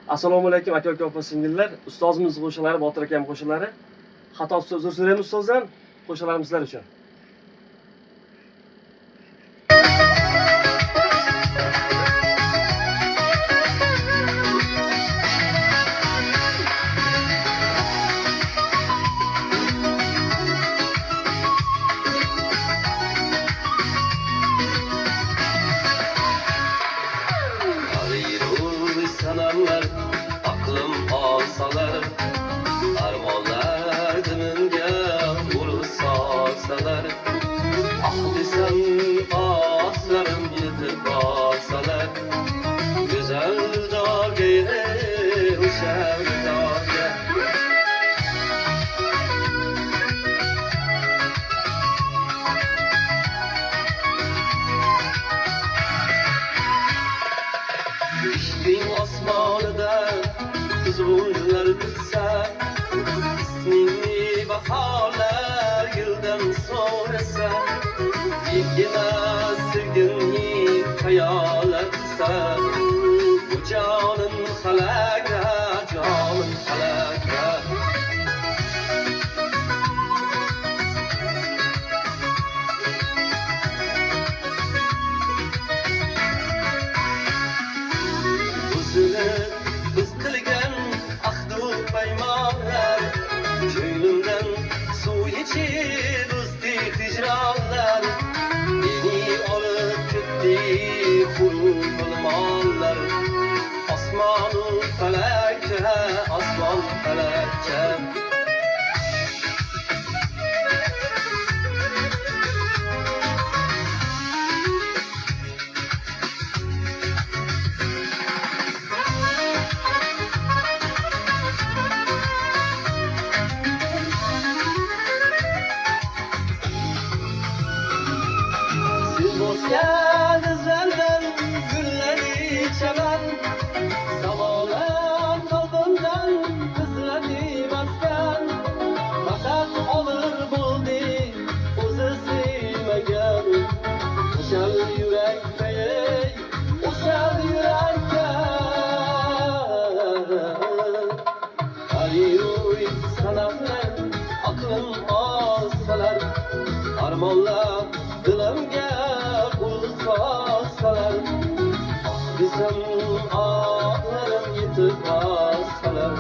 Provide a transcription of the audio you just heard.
Assalomu alaykum aka opa singillar. Ustozimiz qo'shiqlari, Botir akam qo'shiqlari. Xato uzr so'raymiz ustozdan. Qo'shiqlarimiz sizlar uchun. Sanamlar, aklım alsalar, armonlar dimimga ursalar, ah desem aslarim yetib borsalar, güzel dog'ga o'sha dog'ga. Ishqing osmonida qizg'unlar bitsa, ismingni baholar yildan so'rasa, emas sevgimning xayolotsa, bu jonim halakda, jonim halakda. Biz qilgan ahdu paymonlar, ko'nglimdan suv ichib o'zdi hijronlar, meni olib ketdi hurur bulmonlar, osmonu falakka, osmon falakka. Bosgan izlardan gulleri çalan, zamolar qalbimdan qizladi maskan, faqat olur bo'ldi o'zi sevmagan, o'shal yurakda, o'shal yurakda. Ayuy sanamlar, aqlim olsalar, armonlar dilimga desem ağlarım yetib borsalar,